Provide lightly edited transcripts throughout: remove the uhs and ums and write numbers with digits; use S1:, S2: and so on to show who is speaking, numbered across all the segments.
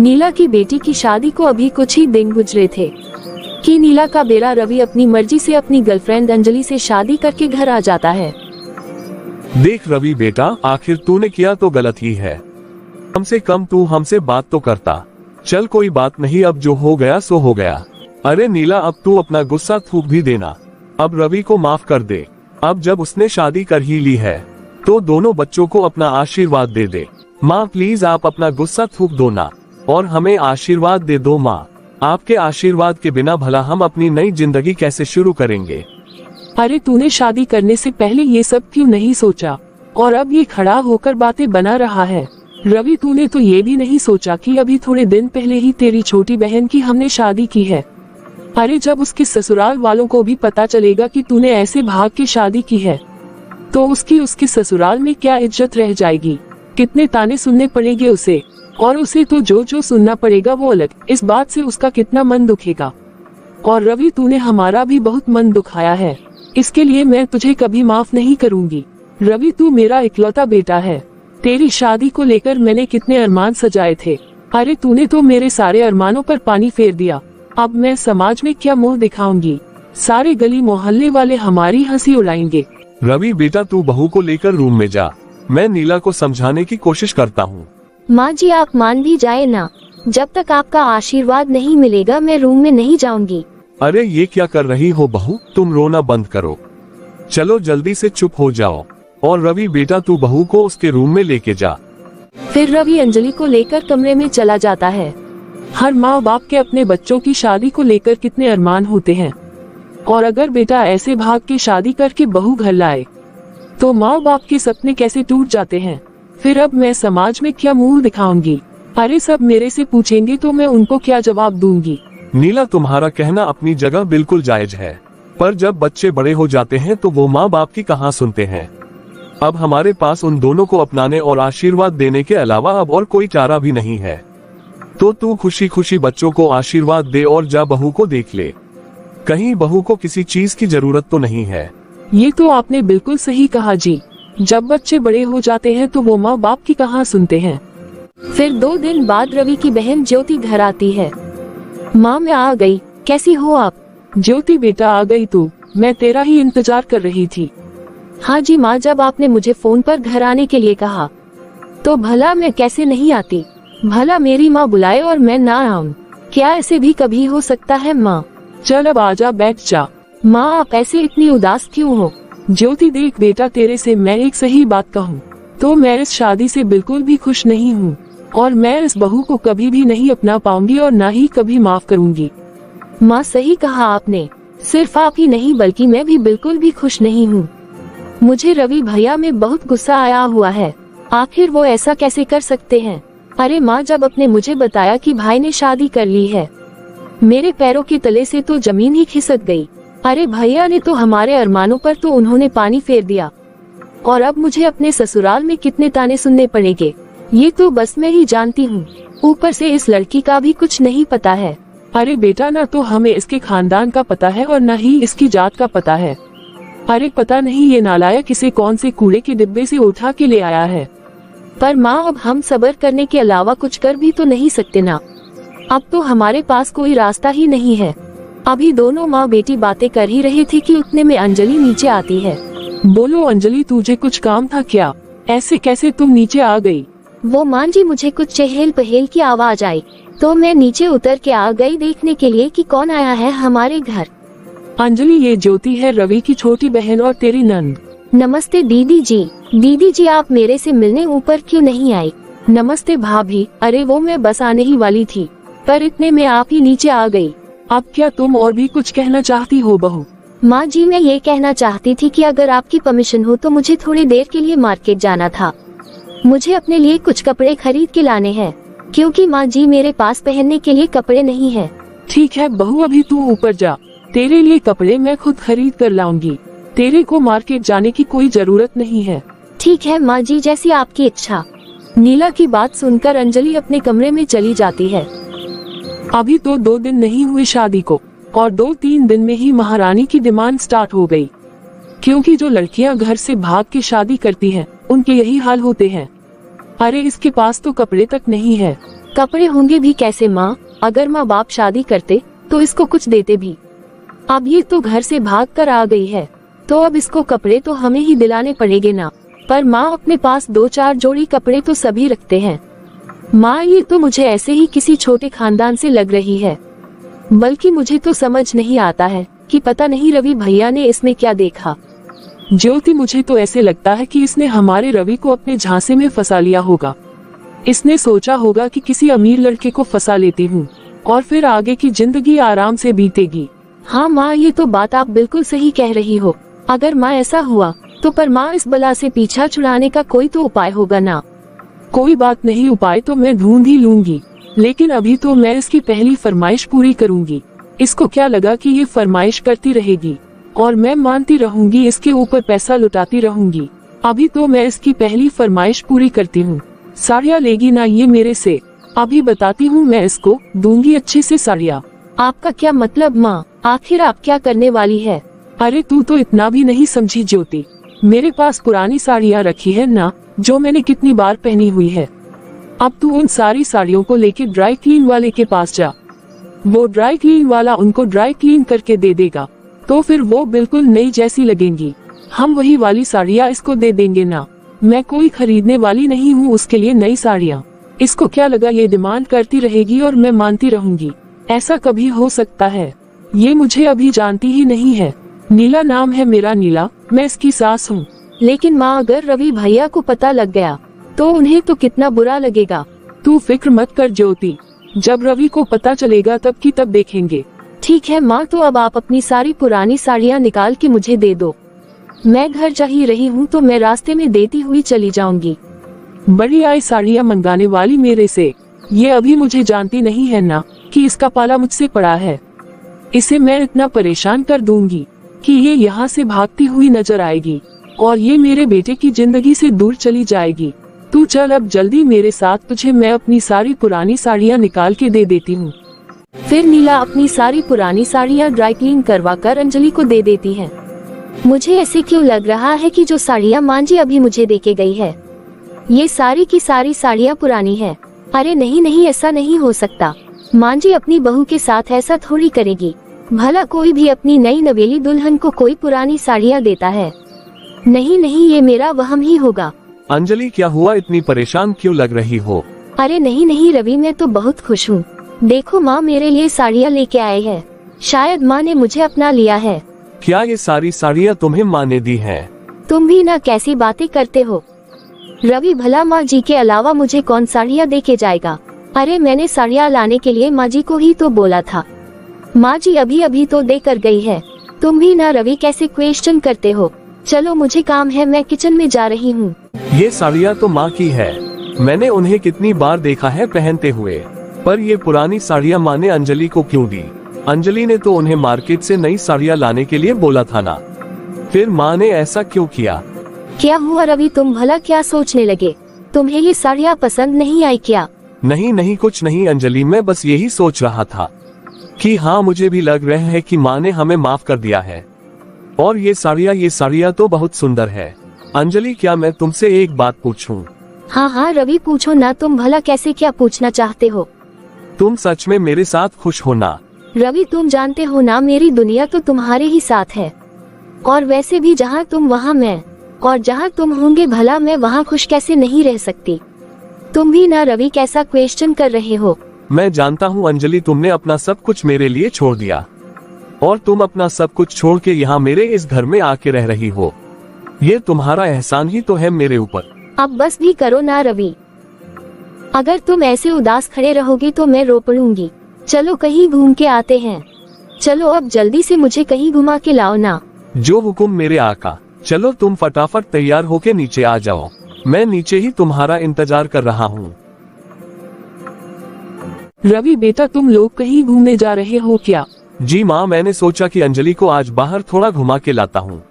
S1: नीला की बेटी की शादी को अभी कुछ ही दिन गुजरे थे कि नीला का बेटा रवि अपनी मर्जी से अपनी गर्लफ्रेंड अंजलि से शादी करके घर आ जाता है।
S2: देख रवि बेटा, आखिर तूने किया तो गलत ही है। कम से कम तू हमसे बात तो करता। चल कोई बात नहीं, अब जो हो गया सो हो गया। अरे नीला, अब तू अपना गुस्सा थूक भी देना। अब रवि को माफ कर दे। अब जब उसने शादी कर ही ली है तो दोनों बच्चों को अपना आशीर्वाद दे दे। माँ प्लीज आप अपना गुस्सा थूक दो ना और हमें आशीर्वाद दे दो माँ। आपके आशीर्वाद के बिना भला हम अपनी नई जिंदगी कैसे शुरू करेंगे।
S3: अरे तूने शादी करने से पहले ये सब क्यों नहीं सोचा और अब ये खड़ा होकर बातें बना रहा है। रवि, तूने तो ये भी नहीं सोचा कि अभी थोड़े दिन पहले ही तेरी छोटी बहन की हमने शादी की है। अरे जब उसके ससुराल वालों को भी पता चलेगा कि तूने ऐसे भाग के शादी की है तो उसके ससुराल में क्या इज्जत रह जाएगी। कितने ताने सुनने पड़ेंगे उसे, और उसे तो जो सुनना पड़ेगा वो अलग। इस बात से उसका कितना मन दुखेगा। और रवि, तूने हमारा भी बहुत मन दुखाया है, इसके लिए मैं तुझे कभी माफ नहीं करूंगी। रवि, तू मेरा इकलौता बेटा है। तेरी शादी को लेकर मैंने कितने अरमान सजाए थे। अरे तूने तो मेरे सारे अरमानों पर पानी फेर दिया। अब मैं समाज में क्या मुंह दिखाऊंगी। सारे गली मोहल्ले वाले हमारी हंसी उड़ाएंगे।
S2: रवि बेटा, तू बहू को लेकर रूम में जा। मैं नीला को समझाने की कोशिश करता हूँ।
S1: माँ जी, आप मान भी जाए ना। जब तक आपका आशीर्वाद नहीं मिलेगा मैं रूम में नहीं जाऊंगी।
S2: अरे ये क्या कर रही हो बहू, तुम रोना बंद करो। चलो जल्दी से चुप हो जाओ। और रवि बेटा, तू बहू को उसके रूम में लेके जा।
S1: फिर रवि अंजलि को लेकर कमरे में चला जाता है।
S3: हर माँ बाप के अपने बच्चों की शादी को लेकर कितने अरमान होते हैं, और अगर बेटा ऐसे भाग के शादी करके बहू घर लाए तो माँ बाप के सपने कैसे टूट जाते हैं। फिर अब मैं समाज में क्या मुंह दिखाऊंगी। अरे सब मेरे से पूछेंगे तो मैं उनको क्या जवाब दूंगी।
S2: नीला, तुम्हारा कहना अपनी जगह बिल्कुल जायज है, पर जब बच्चे बड़े हो जाते हैं तो वो माँ बाप की कहाँ सुनते हैं। अब हमारे पास उन दोनों को अपनाने और आशीर्वाद देने के अलावा अब और कोई चारा भी नहीं है। तो तू खुशी खुशी बच्चों को आशीर्वाद दे और जा बहू को देख ले। कहीं बहू को किसी चीज की जरूरत तो नहीं है।
S3: ये तो आपने बिल्कुल सही कहा जी। जब बच्चे बड़े हो जाते हैं तो वो माँ बाप की कहाँ सुनते हैं।
S1: फिर 2 दिन बाद रवि की बहन ज्योति घर आती है। माँ, मैं आ गई, कैसी हो आप?
S3: ज्योति बेटा, आ गई तू? मैं तेरा ही इंतजार कर रही थी।
S1: हाँ जी माँ, जब आपने मुझे फोन पर घर आने के लिए कहा तो भला मैं कैसे नहीं आती। भला मेरी माँ बुलाए और मैं ना आऊं, क्या ऐसे भी कभी हो सकता है माँ?
S3: चल अब आजा, बैठ जा।
S1: माँ, आप ऐसे इतनी उदास क्यों हो?
S3: ज्योति देख बेटा, तेरे से मैं एक सही बात कहूँ तो मैं इस शादी से बिल्कुल भी खुश नहीं हूँ, और मैं इस बहू को कभी भी नहीं अपना पाऊंगी और ना ही कभी माफ करूंगी।
S1: माँ, सही कहा आपने। सिर्फ आप ही नहीं बल्कि मैं भी बिल्कुल भी खुश नहीं हूँ। मुझे रवि भैया में बहुत गुस्सा आया हुआ है। आखिर वो ऐसा कैसे कर सकते हैं? अरे माँ, जब आपने मुझे बताया कि भाई ने शादी कर ली है मेरे पैरों के तले से तो जमीन ही खिसक गई। अरे भैया ने तो हमारे अरमानों पर तो उन्होंने पानी फेर दिया, और अब मुझे अपने ससुराल में कितने ताने सुनने पड़ेंगे ये तो बस मैं ही जानती हूँ। ऊपर से इस लड़की का भी कुछ नहीं पता है।
S3: अरे बेटा, ना तो हमें इसके खानदान का पता है और न ही इसकी जात का पता है। अरे पता नहीं ये नालायक इसे कौन से कूड़े के डिब्बे से उठा के ले आया है।
S1: पर माँ, अब हम सब्र करने के अलावा कुछ कर भी तो नहीं सकते ना। अब तो हमारे पास कोई रास्ता ही नहीं है। अभी दोनों माँ बेटी बातें कर ही रही थी कि उतने में अंजलि नीचे आती है।
S3: बोलो अंजलि, तुझे कुछ काम था क्या? ऐसे कैसे तुम नीचे आ गई?
S1: वो माँ जी, मुझे कुछ चहल पहल की आवाज आई तो मैं नीचे उतर के आ गई देखने के लिए कि कौन आया है हमारे घर।
S3: अंजलि, ये ज्योति है, रवि की छोटी बहन और तेरी नंद।
S1: नमस्ते दीदी जी। दीदी जी, आप मेरे से मिलने ऊपर क्यों नहीं आई?
S3: नमस्ते भाभी। अरे वो मैं बस आने ही वाली थी,
S1: पर इतने में आप ही नीचे आ गई।
S3: अब क्या तुम और भी कुछ कहना चाहती हो बहू?
S1: माँ जी, मैं ये कहना चाहती थी कि अगर आपकी परमिशन हो तो मुझे थोड़ी देर के लिए मार्केट जाना था। मुझे अपने लिए कुछ कपड़े खरीद के लाने हैं, क्योंकि माँ जी मेरे पास पहनने के लिए कपड़े नहीं है।
S3: ठीक है बहू, अभी तू ऊपर जा, तेरे लिए कपड़े मैं खुद खरीद कर लाऊंगी। तेरे को मार्केट जाने की कोई जरूरत नहीं है।
S1: ठीक है माँ जी, जैसी आपकी इच्छा। नीला की बात सुनकर अंजलि अपने कमरे में चली जाती है।
S3: अभी तो 2 दिन नहीं हुए शादी को, और 2-3 दिन में ही महारानी की डिमांड स्टार्ट हो गई, क्योंकि जो लड़कियां घर से भाग के शादी करती हैं, उनके यही हाल होते हैं। अरे इसके पास तो कपड़े तक नहीं है,
S1: कपड़े होंगे भी कैसे माँ? अगर माँ बाप शादी करते तो इसको कुछ देते भी। अब ये तो घर से भाग कर आ गई है, तो अब इसको कपड़े तो हमें ही दिलाने पड़ेंगे ना। पर माँ अपने पास 2-4 जोड़ी कपड़े तो सभी रखते हैं। माँ ये तो मुझे ऐसे ही किसी छोटे खानदान से लग रही है। बल्कि मुझे तो समझ नहीं आता है कि पता नहीं रवि भैया ने इसमें क्या देखा।
S3: ज्योति, मुझे तो ऐसे लगता है कि इसने हमारे रवि को अपने झांसे में फंसा लिया होगा। इसने सोचा होगा कि किसी अमीर लड़के को फंसा लेती हूँ और फिर आगे की जिंदगी आराम से बीतेगी।
S1: हाँ माँ, ये तो बात आप बिल्कुल सही कह रही हो। अगर माँ ऐसा हुआ तो पर माँ इस बला से पीछा छुड़ाने का कोई तो उपाय होगा ना।
S3: कोई बात नहीं, उपाय तो मैं ढूंढ ही लूंगी, लेकिन अभी तो मैं इसकी पहली फरमाइश पूरी करूंगी। इसको क्या लगा कि ये फरमाइश करती रहेगी और मैं मानती रहूंगी, इसके ऊपर पैसा लुटाती रहूंगी। अभी तो मैं इसकी पहली फरमाइश पूरी करती हूँ। साड़ियाँ लेगी ना ये मेरे से? अभी बताती हूँ, मैं इसको दूंगी अच्छे से साड़ियाँ।
S1: आपका क्या मतलब माँ? आखिर आप क्या करने वाली है?
S3: अरे तू तो इतना भी नहीं समझी ज्योति। मेरे पास पुरानी साड़ियाँ रखी है ना, जो मैंने कितनी बार पहनी हुई है। अब तू उन सारी साड़ियों को लेके ड्राई क्लीन वाले के पास जा। वो ड्राई क्लीन वाला उनको ड्राई क्लीन करके दे देगा, तो फिर वो बिल्कुल नई जैसी लगेंगी। हम वही वाली साड़ियाँ इसको दे देंगे ना। मैं कोई खरीदने वाली नहीं हूँ उसके लिए नई साड़ियाँ। इसको क्या लगा ये डिमांड करती रहेगी और मैं मानती रहूंगी? ऐसा कभी हो सकता है? ये मुझे अभी जानती ही नहीं है। नीला नाम है मेरा, नीला। मैं इसकी सास हूँ।
S1: लेकिन माँ, अगर रवि भैया को पता लग गया तो उन्हें तो कितना बुरा लगेगा।
S3: तू फिक्र मत कर ज्योति, जब रवि को पता चलेगा तब की तब देखेंगे।
S1: ठीक है माँ, तो अब आप अपनी सारी पुरानी साड़ियाँ निकाल के मुझे दे दो। मैं घर जा ही रही हूँ तो मैं रास्ते में देती हुई चली जाऊंगी।
S3: बड़ी आई साड़ियाँ मंगाने वाली मेरे से। ये अभी मुझे जानती नहीं है ना कि इसका पाला मुझसे पड़ा है। इसे मैं इतना परेशान कर दूंगी कि ये यहाँ से भागती हुई नजर आएगी और ये मेरे बेटे की जिंदगी से दूर चली जाएगी। तू चल अब जल्दी मेरे साथ, तुझे मैं अपनी सारी पुरानी साड़ियाँ निकाल के दे देती हूँ।
S1: फिर नीला अपनी सारी पुरानी साड़ियाँ ड्राई क्लीन करवा कर अंजलि को दे देती है। मुझे ऐसे क्यों लग रहा है कि जो साड़ियाँ मांझी अभी मुझे देके गई है, ये सारी की सारी साड़ियाँ पुरानी है। अरे नहीं नहीं, ऐसा नहीं हो सकता। मांझी अपनी बहू के साथ ऐसा थोड़ी करेगी। भला कोई भी अपनी नई नवेली दुल्हन को कोई पुरानी साड़ियाँ देता है? नहीं नहीं, ये मेरा वहम ही होगा।
S2: अंजलि क्या हुआ, इतनी परेशान क्यों लग रही हो?
S1: अरे नहीं नहीं रवि, मैं तो बहुत खुश हूँ। देखो माँ मेरे लिए साड़ियाँ लेके आए हैं। शायद माँ ने मुझे अपना लिया है।
S2: क्या ये सारी साड़ियाँ तुम्हें माँ ने दी हैं?
S1: तुम भी ना कैसी बातें करते हो रवि। भला माँ जी के अलावा मुझे कौन साड़ियाँ दे के जाएगा? अरे मैंने साड़ियाँ लाने के लिए माँ जी को ही तो बोला था। माँ जी अभी अभी तो दे कर गई है। तुम भी ना रवि कैसे क्वेश्चन करते हो। चलो मुझे काम है, मैं किचन में जा रही हूँ।
S2: ये साड़ियाँ तो माँ की है। मैंने उन्हें कितनी बार देखा है पहनते हुए, पर ये पुरानी साड़ियाँ माँ ने अंजलि को क्यों दी? अंजलि ने तो उन्हें मार्केट से नई साड़ियाँ लाने के लिए बोला था ना, फिर माँ ने ऐसा क्यों किया?
S1: क्या हुआ रवि, तुम भला क्या सोचने लगे? तुम्हें ये साड़ियाँ पसंद नहीं आई क्या?
S2: नहीं नहीं, कुछ नहीं अंजलि, मैं बस यही सोच रहा था कि हाँ, मुझे भी लग रहा है कि माँ ने हमें माफ कर दिया है। और ये साड़ियाँ तो बहुत सुंदर है। अंजलि, क्या मैं तुमसे एक बात पूछूं?
S1: हाँ हाँ रवि पूछो ना। तुम भला कैसे क्या पूछना चाहते हो?
S2: तुम सच में मेरे साथ खुश हो ना?
S1: रवि तुम जानते हो ना, मेरी दुनिया तो तुम्हारे ही साथ है। और वैसे भी जहाँ तुम वहाँ मैं, और जहाँ तुम होंगे भला मैं वहाँ खुश कैसे नहीं रह सकती? तुम भी ना रवि कैसा क्वेश्चन कर रहे हो?
S2: मैं जानता हूँ अंजलि, तुमने अपना सब कुछ मेरे लिए छोड़ दिया और तुम अपना सब कुछ छोड़ के यहाँ मेरे इस घर में आके रह रही हो। ये तुम्हारा एहसान ही तो है मेरे ऊपर।
S1: अब बस भी करो ना रवि। अगर तुम ऐसे उदास खड़े रहोगे तो मैं रो पड़ूंगी। चलो कहीं घूम के आते हैं। चलो अब जल्दी से मुझे कहीं घुमा के लाओ ना।
S2: जो हुकुम मेरे आका। चलो तुम फटाफट तैयार होके नीचे आ जाओ, मैं नीचे ही तुम्हारा इंतजार कर रहा हूँ।
S3: रवि बेटा, तुम लोग कहीं घूमने जा रहे हो क्या?
S2: जी माँ, मैंने सोचा कि अंजलि को आज बाहर थोड़ा घुमा के लाता हूँ,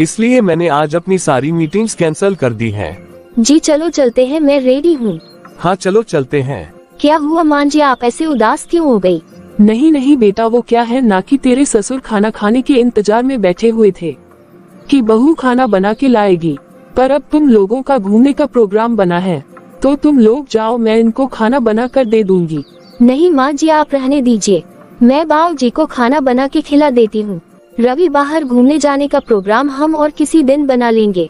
S2: इसलिए मैंने आज अपनी सारी मीटिंग्स कैंसिल कर दी हैं।
S1: जी चलो चलते हैं, मैं रेडी हूँ।
S2: हाँ चलो चलते हैं।
S1: क्या हुआ मांझी, आप ऐसे उदास क्यों हो गई?
S3: नहीं नहीं बेटा, वो क्या है ना कि तेरे ससुर खाना खाने के इंतजार में बैठे हुए थे कि बहू खाना बना के लाएगी, पर अब तुम लोगों का घूमने का प्रोग्राम बना है तो तुम लोग जाओ, मैं इनको खाना बना कर दे दूंगी।
S1: नहीं माँ जी, आप रहने दीजिए, मैं बाऊ जी को खाना बना के खिला देती हूँ। रवि, बाहर घूमने जाने का प्रोग्राम हम और किसी दिन बना लेंगे।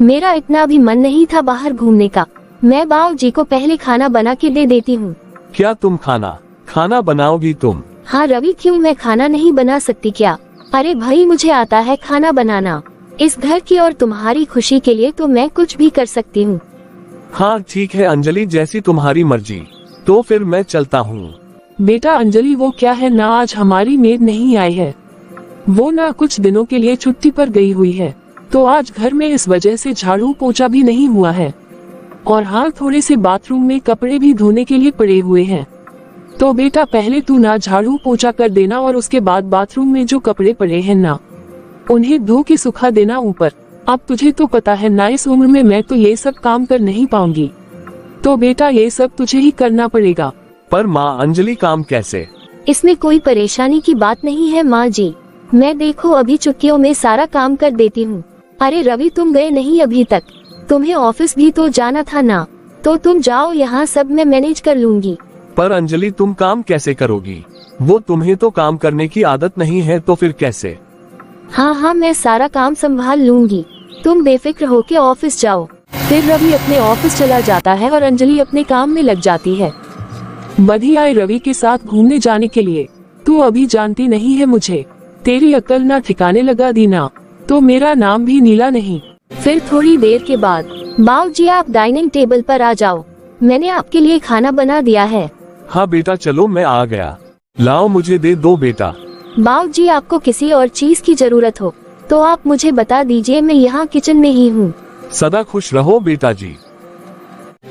S1: मेरा इतना भी मन नहीं था बाहर घूमने का। मैं बाऊ जी को पहले खाना बना के दे देती हूँ।
S2: क्या तुम खाना बनाओगी तुम?
S1: हाँ रवि, क्यों मैं खाना नहीं बना सकती क्या? अरे भाई, मुझे आता है खाना बनाना। इस घर की और तुम्हारी खुशी के लिए तो मैं कुछ भी कर सकती हूँ।
S2: हाँ ठीक है अंजलि, जैसी तुम्हारी मर्जी। तो फिर मैं चलता हूँ।
S3: बेटा अंजलि, वो क्या है ना, आज हमारी मेड नहीं आई है। वो ना कुछ दिनों के लिए छुट्टी पर गई हुई है, तो आज घर में इस वजह से झाड़ू पोछा भी नहीं हुआ है। और हाँ, थोड़े से बाथरूम में कपड़े भी धोने के लिए पड़े हुए हैं। तो बेटा पहले तू ना झाड़ू पोछा कर देना, और उसके बाद बाथरूम में जो कपड़े पड़े हैं ना, उन्हें धो के सुखा देना ऊपर। अब तुझे तो पता है ना, इस उम्र में मैं तो ये सब काम कर नहीं पाऊंगी। तो बेटा ये सब तुझे ही करना पड़ेगा।
S2: पर माँ, अंजलि काम कैसे?
S1: इसमें कोई परेशानी की बात नहीं है माँ जी, मैं देखो अभी चुटकियों में सारा काम कर देती हूँ। अरे रवि, तुम गए नहीं अभी तक? तुम्हें ऑफिस भी तो जाना था ना, तो तुम जाओ, यहाँ सब मैं मैनेज कर लूंगी।
S2: पर अंजलि, तुम काम कैसे करोगी? वो तुम्हें तो काम करने की आदत नहीं है, तो फिर कैसे?
S1: हाँ, मैं सारा काम संभाल लूंगी, तुम बेफिक्र होके ऑफिस जाओ।
S3: फिर रवि अपने ऑफिस चला जाता है और अंजलि अपने काम में लग जाती है। बधी आई रवि के साथ घूमने जाने के लिए। तू अभी जानती नहीं है मुझे, तेरी अक्ल ना ठिकाने लगा दी ना, तो मेरा नाम भी नीला नहीं।
S1: फिर थोड़ी देर के बाद, बाऊ जी आप डाइनिंग टेबल पर आ जाओ, मैंने आपके लिए खाना बना दिया है।
S2: हाँ बेटा चलो, मैं आ गया। लाओ मुझे दे दो बेटा।
S1: बाऊ जी, आपको किसी और चीज की जरूरत हो तो आप मुझे बता दीजिए, मैं यहाँ किचन में ही हूँ।
S2: सदा खुश रहो बेटा जी।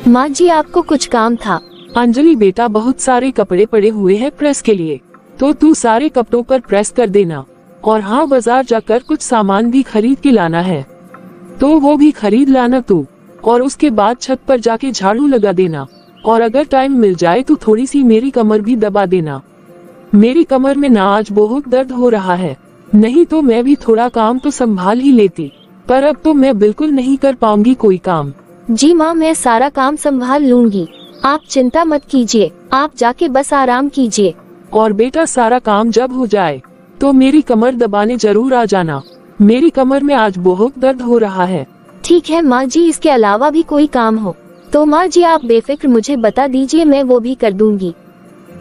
S1: माँ जी, आपको कुछ काम था?
S3: अंजलि बेटा, बहुत सारे कपड़े पड़े हुए हैं प्रेस के लिए, तो तू सारे कपड़ों पर प्रेस कर देना। और हाँ, बाजार जाकर कुछ सामान भी खरीद के लाना है, तो वो भी खरीद लाना तू। और उसके बाद छत पर जाके झाड़ू लगा देना, और अगर टाइम मिल जाए तो थोड़ी सी मेरी कमर भी दबा देना। मेरी कमर में ना आज बहुत दर्द हो रहा है, नहीं तो मैं भी थोड़ा काम तो संभाल ही लेती, पर अब तो मैं बिल्कुल नहीं कर पाऊंगी कोई काम।
S1: जी माँ, मैं सारा काम संभाल लूंगी, आप चिंता मत कीजिए, आप जाके बस आराम कीजिए।
S3: और बेटा सारा काम जब हो जाए तो मेरी कमर दबाने जरूर आ जाना, मेरी कमर में आज बहुत दर्द हो रहा है।
S1: ठीक है माँ जी, इसके अलावा भी कोई काम हो तो माँ जी आप बेफिक्र मुझे बता दीजिए, मैं वो भी कर दूंगी।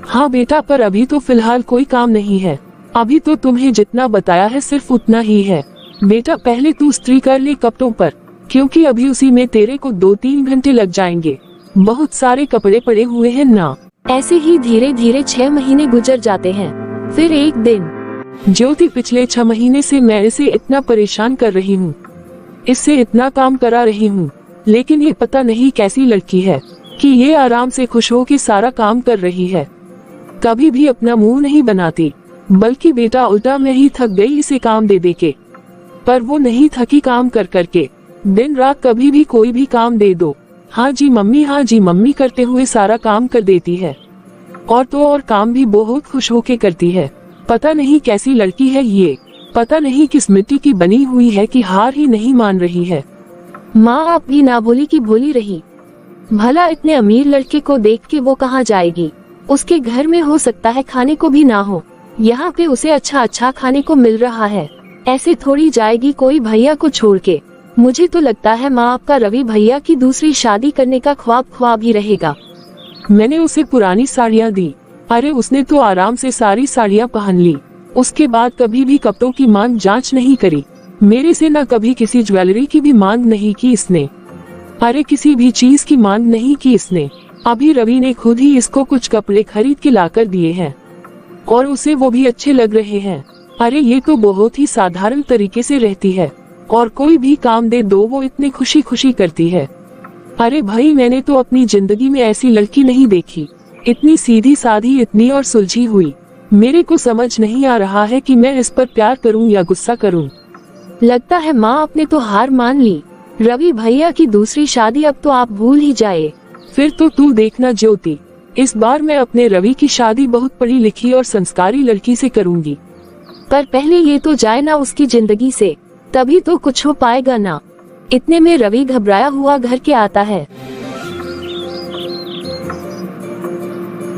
S3: हाँ बेटा, पर अभी तो फिलहाल कोई काम नहीं है, अभी तो तुम्हें जितना बताया है सिर्फ उतना ही है। बेटा पहले तू इस्त्री कर ले कपड़ों पर, क्योंकि अभी उसी में तेरे को 2-3 घंटे लग जाएंगे, बहुत सारे कपड़े पड़े हुए हैं ना।
S1: ऐसे ही धीरे धीरे 6 महीने गुजर जाते हैं। फिर एक दिन,
S3: ज्योति, पिछले 6 महीने से मैं इसे इतना परेशान कर रही हूँ, इससे इतना काम करा रही हूँ, लेकिन ये पता नहीं कैसी लड़की है कि ये आराम से खुश हो के सारा काम कर रही है, कभी भी अपना मुंह नहीं बनाती। बल्कि बेटा उल्टा मैं ही थक गई इसे काम दे दे के, पर वो नहीं थकी काम कर करके, दिन रात कभी भी कोई भी काम दे दो, हाँ जी मम्मी, हाँ जी मम्मी करते हुए सारा काम कर देती है, और तो और काम भी बहुत खुश होके करती है। पता नहीं कैसी लड़की है ये, पता नहीं किस मिट्टी की बनी हुई है कि हार ही नहीं मान रही है।
S1: माँ आप भी ना भोली की भोली रही, भला इतने अमीर लड़के को देख के वो कहाँ जाएगी? उसके घर में हो सकता है खाने को भी ना हो, यहाँ पे उसे अच्छा खाने को मिल रहा है, ऐसे थोड़ी जाएगी कोई भैया को छोड़ के। मुझे तो लगता है माँ आपका रवि भैया की दूसरी शादी करने का ख्वाब ही रहेगा।
S3: मैंने उसे पुरानी साड़ियाँ दी, अरे उसने तो आराम से सारी साड़ियाँ पहन ली, उसके बाद कभी भी कपड़ों की मांग जांच नहीं करी, मेरे से न कभी किसी ज्वेलरी की भी मांग नहीं की इसने, अरे किसी भी चीज की मांग नहीं की इसने। अभी रवि ने खुद ही इसको कुछ कपड़े खरीद के लाकर दिए हैं, और उसे वो भी अच्छे लग रहे हैं। अरे ये तो बहुत ही साधारण तरीके से रहती है, और कोई भी काम दे दो वो इतने खुशी खुशी करती है। अरे भाई, मैंने तो अपनी जिंदगी में ऐसी लड़की नहीं देखी, इतनी सीधी साधी, इतनी और सुलझी हुई। मेरे को समझ नहीं आ रहा है कि मैं इस पर प्यार करूं या गुस्सा करूं।
S1: लगता है माँ आपने तो हार मान ली, रवि भैया की दूसरी शादी अब तो आप भूल ही जाए।
S3: फिर तो तू देखना ज्योति, इस बार मैं अपने रवि की शादी बहुत पढ़ी लिखी और संस्कारी लड़की से करूंगी।
S1: पर पहले ये तो जाए ना उसकी जिंदगी से, तभी तो कुछ हो पाएगा ना। इतने में रवि घबराया हुआ घर के आता है।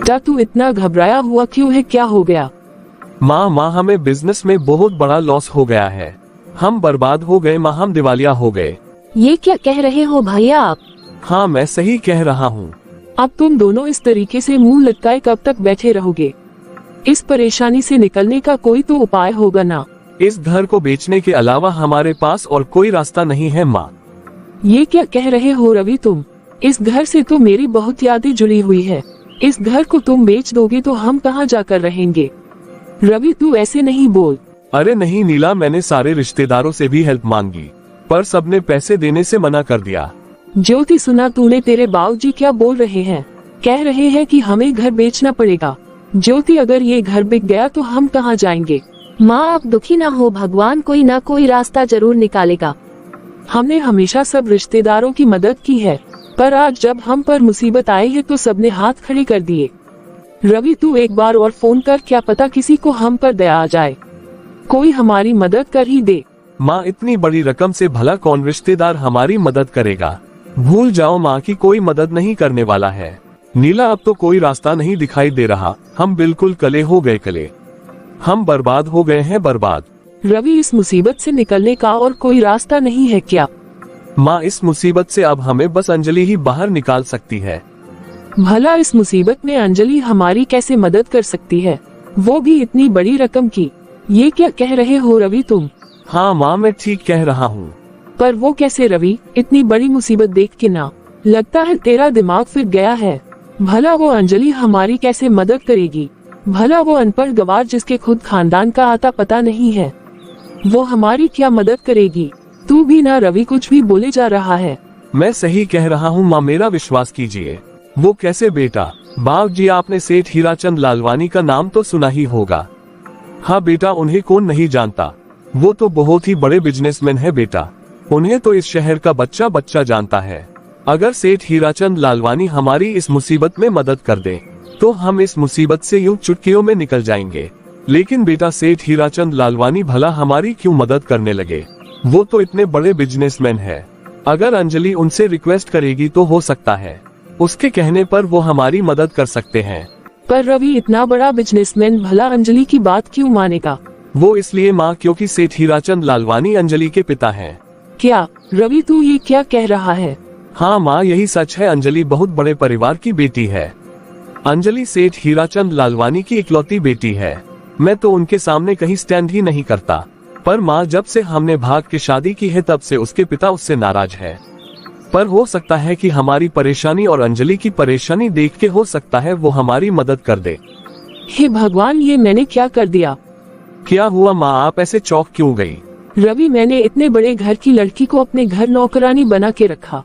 S3: बेटा तू इतना घबराया हुआ क्यों है, क्या हो गया?
S2: माँ हमें बिजनेस में बहुत बड़ा लॉस हो गया है। हम बर्बाद हो गए माँ, हम दिवालिया हो गए।
S1: ये क्या कह रहे हो भैया आप?
S2: हाँ मैं सही कह रहा हूँ।
S3: अब तुम दोनों इस तरीके से मुंह लटकाए कब तक बैठे रहोगे? इस परेशानी से निकलने का कोई तो उपाय होगा ना।
S2: इस घर को बेचने के अलावा हमारे पास और कोई रास्ता नहीं है माँ।
S3: ये क्या कह रहे हो रवि तुम? इस घर से तो मेरी बहुत यादें जुड़ी हुई है। इस घर को तुम बेच दोगे तो हम कहाँ जाकर रहेंगे? रवि तू ऐसे नहीं बोल।
S2: अरे नहीं नीला, मैंने सारे रिश्तेदारों से भी हेल्प मांगी पर सबने पैसे देने से मना कर दिया।
S3: ज्योति सुना तूने? तेरे बाबूजी क्या बोल रहे हैं? कह रहे हैं कि हमें घर बेचना पड़ेगा। ज्योति अगर ये घर बिक गया तो हम कहाँ जाएंगे?
S1: माँ आप दुखी ना हो, भगवान कोई ना कोई रास्ता जरूर निकालेगा।
S3: हमने हमेशा सब रिश्तेदारों की मदद की है, पर आज जब हम पर मुसीबत आई है तो सबने हाथ खड़े कर दिए। रवि तू एक बार और फोन कर, क्या पता किसी को हम पर दया आ जाए, कोई हमारी मदद कर ही दे।
S2: माँ इतनी बड़ी रकम से भला कौन रिश्तेदार हमारी मदद करेगा? भूल जाओ माँ की कोई मदद नहीं करने वाला है। नीला अब तो कोई रास्ता नहीं दिखाई दे रहा, हम बिल्कुल कले हो गए, कले। हम बर्बाद हो गए हैं, बर्बाद।
S3: रवि इस मुसीबत से निकलने का और कोई रास्ता नहीं है क्या?
S2: माँ इस मुसीबत से अब हमें बस अंजलि ही बाहर निकाल सकती है।
S3: भला इस मुसीबत में अंजलि हमारी कैसे मदद कर सकती है, वो भी इतनी बड़ी रकम की? ये क्या कह रहे हो रवि तुम?
S2: हाँ माँ मैं ठीक कह रहा हूँ।
S3: पर वो कैसे रवि? इतनी बड़ी मुसीबत देख के ना लगता है तेरा दिमाग फिर गया है। भला वो अंजलि हमारी कैसे मदद करेगी? भला वो अनपढ़ गवार जिसके खुद खानदान का आता पता नहीं है, वो हमारी क्या मदद करेगी? तू भी ना रवि कुछ भी बोले जा रहा है।
S2: मैं सही कह रहा हूँ माँ, मेरा विश्वास कीजिए। वो कैसे बेटा? बाबूजी आपने सेठ हीराचंद लालवानी का नाम तो सुना ही होगा। हाँ बेटा, उन्हें कौन नहीं जानता, वो तो बहुत ही बड़े बिजनेसमैन है बेटा। उन्हें तो इस शहर का बच्चा बच्चा जानता है। अगर सेठ हीराचंद लालवानी हमारी इस मुसीबत में मदद कर दे तो हम इस मुसीबत से यूं चुटकियों में निकल जाएंगे। लेकिन बेटा सेठ हीराचंद लालवानी भला हमारी क्यों मदद करने लगे? वो तो इतने बड़े बिजनेसमैन है। अगर अंजलि उनसे रिक्वेस्ट करेगी तो हो सकता है उसके कहने पर वो हमारी मदद कर सकते हैं।
S3: पर रवि इतना बड़ा बिजनेसमैन भला अंजलि की बात क्यों मानेगा?
S2: वो इसलिए माँ क्योंकि सेठ हीराचंद लालवानी अंजलि के पिता हैं।
S3: क्या रवि तू ये क्या कह रहा है?
S2: हाँ माँ यही सच है, अंजलि बहुत बड़े परिवार की बेटी है। अंजलि सेठ हीराचंद लालवानी की इकलौती बेटी है। मैं तो उनके सामने कहीं स्टैंड ही नहीं करता। पर माँ जब से हमने भाग के शादी की है तब से उसके पिता उससे नाराज है। पर हो सकता है कि हमारी परेशानी और अंजलि की परेशानी देख के हो सकता है वो हमारी मदद कर दे।
S3: हे भगवान, ये मैंने क्या कर दिया?
S2: क्या हुआ माँ, आप ऐसे चौंक क्यों गई?
S3: रवि मैंने इतने बड़े घर की लड़की को अपने घर नौकरानी बना के रखा।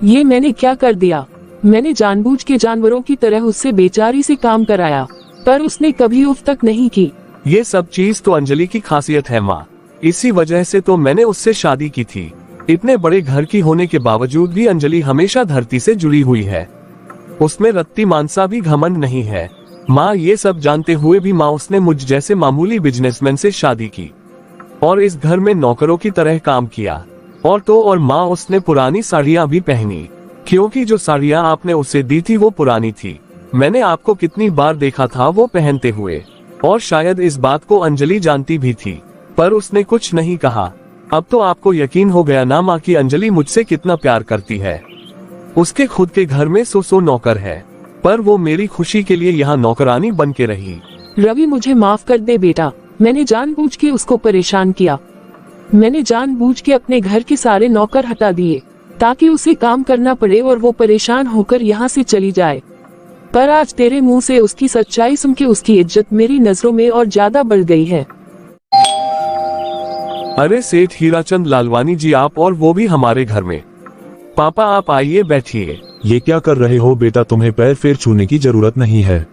S3: ये मैंने क्या कर दिया? मैंने जानबूझ के जानवरों की तरह उससे बेचारी से काम कराया, पर उसने कभी उफ तक नहीं की।
S2: ये सब चीज तो अंजलि की खासियत है माँ, इसी वजह से तो मैंने उससे शादी की थी। इतने बड़े घर की होने के बावजूद भी अंजलि हमेशा धरती से जुड़ी हुई है। उसमें रत्ती मानसा भी घमंड नहीं है। माँ ये सब जानते हुए भी माँ उसने मुझ जैसे मामूली बिजनेसमैन से शादी की और इस घर में नौकरों की तरह काम किया। और माँ उसने पुरानी साड़ियाँ भी पहनी, क्योंकि जो साड़ियाँ आपने उसे दी थी वो पुरानी थी। मैंने आपको कितनी बार देखा था वो पहनते हुए, और शायद इस बात को अंजलि जानती भी थी, पर उसने कुछ नहीं कहा। अब तो आपको यकीन हो गया ना माँ कि अंजलि मुझसे कितना प्यार करती है। उसके खुद के घर में 100 नौकर है, पर वो मेरी खुशी के लिए यहाँ नौकरानी बन के रही।
S3: रवि मुझे माफ कर दे बेटा, मैंने जानबूझ के उसको परेशान किया। मैंने जानबूझ के अपने घर के सारे नौकर हटा दिए ताकि उसे काम करना पड़े और वो परेशान होकर यहाँ से चली जाए। पर आज तेरे मुंह से उसकी सच्चाई सुन के उसकी इज्जत मेरी नजरों में और ज्यादा बढ़ गई है।
S2: अरे सेठ हीराचंद लालवानी जी, आप और वो भी हमारे घर में। पापा आप आइए, बैठिए।
S4: ये क्या कर रहे हो बेटा? तुम्हें पैर फेर छूने की जरूरत नहीं है।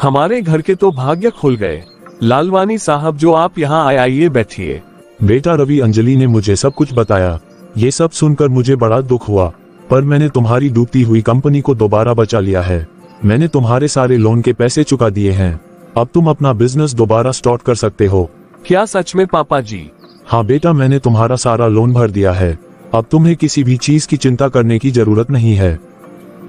S2: हमारे घर के तो भाग्य खुल गए। लालवानी साहब जो आप यहाँ आइए, बैठिए।
S4: बेटा रवि, अंजलि ने मुझे सब कुछ बताया। ये सब सुनकर मुझे बड़ा दुख हुआ, पर मैंने तुम्हारी डूबती हुई कंपनी को दोबारा बचा लिया है। मैंने तुम्हारे सारे लोन के पैसे चुका दिए हैं। अब तुम अपना बिजनेस दोबारा स्टार्ट कर सकते हो।
S2: क्या सच में पापा जी?
S4: हाँ बेटा, मैंने तुम्हारा सारा लोन भर दिया है। अब तुम्हें किसी भी चीज की चिंता करने की जरूरत नहीं है।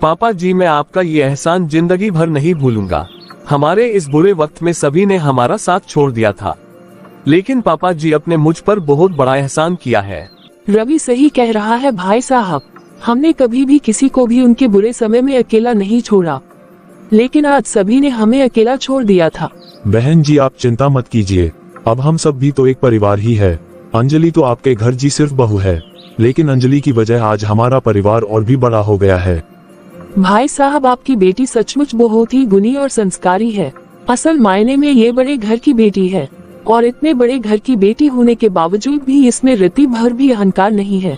S2: पापा जी, मैं आपका ये एहसान जिंदगी भर नहीं भूलूंगा। हमारे इस बुरे वक्त में सभी ने हमारा साथ छोड़ दिया था, लेकिन पापा जी आपने मुझ पर बहुत बड़ा एहसान किया है।
S3: रवि सही कह रहा है भाई साहब, हमने कभी भी किसी को भी उनके बुरे समय में अकेला नहीं छोड़ा, लेकिन आज सभी ने हमें अकेला छोड़ दिया था।
S4: बहन जी आप चिंता मत कीजिए, अब हम सब भी तो एक परिवार ही है। अंजलि तो आपके घर जी सिर्फ बहू है, लेकिन अंजलि की वजह आज हमारा परिवार और भी बड़ा हो गया है।
S3: भाई साहब आपकी बेटी सचमुच बहुत ही गुणी और संस्कारी है। असल मायने में ये बड़े घर की बेटी है, और इतने बड़े घर की बेटी होने के बावजूद भी इसमें रत्ती भर भी अहंकार नहीं है।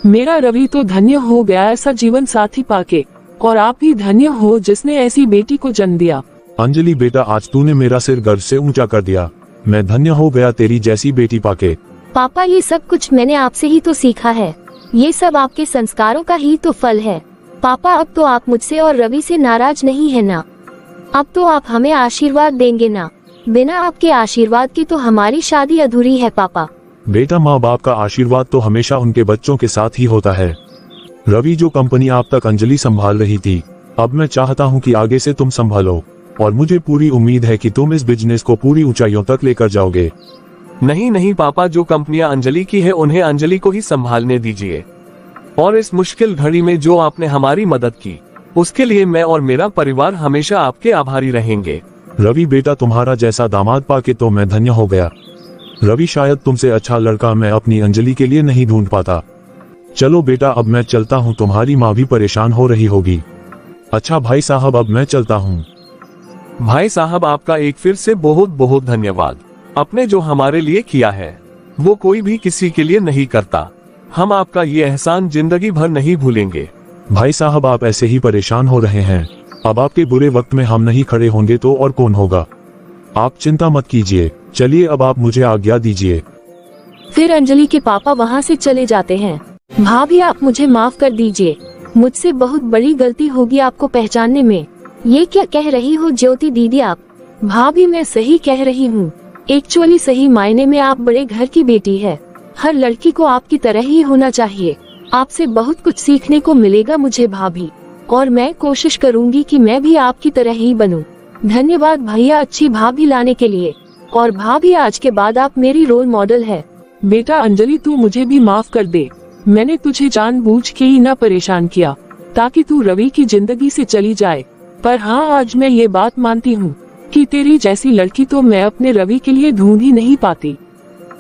S3: मेरा रवि तो धन्य हो गया ऐसा जीवन साथी पाके, और आप भी धन्य हो जिसने ऐसी बेटी को जन्म दिया।
S4: अंजलि बेटा, आज तूने मेरा सिर गर्व से ऊंचा कर दिया। मैं धन्य हो गया तेरी जैसी बेटी पाके।
S1: पापा ये सब कुछ मैंने आपसे ही तो सीखा है, ये सब आपके संस्कारों का ही तो फल है। पापा अब तो आप मुझसे और रवि से नाराज नहीं है ना? अब तो आप हमें आशीर्वाद देंगे ना? बिना आपके आशीर्वाद के तो हमारी शादी अधूरी है पापा।
S4: बेटा, माँ बाप का आशीर्वाद तो हमेशा उनके बच्चों के साथ ही होता है। रवि, जो कंपनी आप तक अंजलि संभाल रही थी, अब मैं चाहता हूँ कि आगे से तुम संभालो, और मुझे पूरी उम्मीद है कि तुम इस बिजनेस को पूरी ऊंचाइयों तक लेकर जाओगे।
S2: नहीं नहीं पापा, जो कंपनियां अंजलि की है उन्हें अंजलि को ही संभालने दीजिए, और इस मुश्किल घड़ी में जो आपने हमारी मदद की उसके लिए मैं और मेरा परिवार हमेशा आपके आभारी रहेंगे।
S4: रवि बेटा, तुम्हारा जैसा दामाद पाके तो मैं धन्य हो गया। रवि, शायद तुमसे अच्छा लड़का मैं अपनी अंजलि के लिए नहीं ढूंढ पाता। चलो बेटा, अब मैं चलता हूँ, तुम्हारी माँ भी परेशान हो रही होगी। अच्छा भाई साहब, अब मैं चलता हूँ।
S2: भाई साहब, आपका एक फिर से बहुत बहुत धन्यवाद। आपने जो हमारे लिए किया है वो कोई भी किसी के लिए नहीं करता। हम आपका ये एहसान जिंदगी भर नहीं भूलेंगे।
S4: भाई साहब, आप ऐसे ही परेशान हो रहे हैं, अब आपके बुरे वक्त में हम नहीं खड़े होंगे तो और कौन होगा। आप चिंता मत कीजिए, चलिए अब आप मुझे आज्ञा दीजिए।
S1: फिर अंजलि के पापा वहाँ से चले जाते हैं। भाभी आप मुझे माफ कर दीजिए, मुझसे बहुत बड़ी गलती होगी आपको पहचानने में। ये क्या कह रही हो ज्योति दीदी आप? भाभी मैं सही कह रही हूँ, एक्चुअली सही मायने में आप बड़े घर की बेटी है। हर लड़की को आपकी तरह ही होना चाहिए। आपसे बहुत कुछ सीखने को मिलेगा मुझे भाभी, और मैं कोशिश करूँगी कि मैं भी आपकी तरह ही बनूं। धन्यवाद भैया अच्छी भाभी लाने के लिए, और भाभी आज के बाद आप मेरी रोल मॉडल है।
S3: बेटा अंजलि, तू मुझे भी माफ कर दे। मैंने तुझे जानबूझ के ही ना परेशान किया ताकि तू रवि की जिंदगी से चली जाए। पर हाँ, आज मैं ये बात मानती हूँ कि तेरी जैसी लड़की तो मैं अपने रवि के लिए ढूंढ ही नहीं पाती।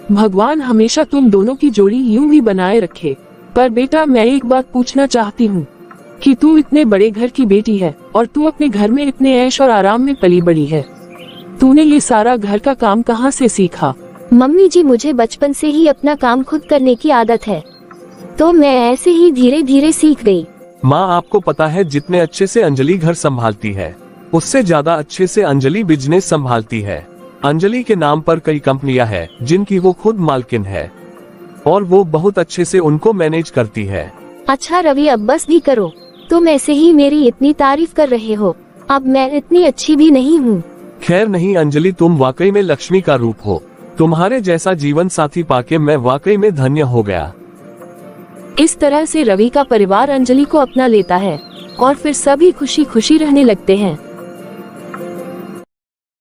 S3: भगवान हमेशा तुम दोनों की जोड़ी यूं ही बनाए रखे। पर बेटा, मैं एक बात पूछना चाहती हूँ कि तू इतने बड़े घर की बेटी है और तू अपने घर में इतने ऐश और आराम में पली बड़ी है। तूने ये सारा घर का काम कहाँ से सीखा?
S1: मम्मी जी, मुझे बचपन से ही अपना काम खुद करने की आदत है, तो मैं ऐसे ही धीरे धीरे सीख गई।
S2: माँ, आपको पता है जितने अच्छे से अंजलि घर संभालती है उससे ज्यादा अच्छे से अंजलि बिजनेस संभालती है। अंजलि के नाम पर कई कंपनियां हैं जिनकी वो खुद मालकिन है, और वो बहुत अच्छे से उनको मैनेज करती है।
S1: अच्छा रवि, अब बस भी करो। तुम ऐसे ही मेरी इतनी तारीफ कर रहे हो, अब मैं इतनी अच्छी भी नहीं हूँ।
S2: खैर नहीं अंजलि, तुम वाकई में लक्ष्मी का रूप हो। तुम्हारे जैसा जीवन साथी पाके मैं वाकई में धन्य हो गया।
S1: इस तरह से रवि का परिवार अंजलि को अपना लेता है, और फिर सभी खुशी खुशी रहने लगते हैं।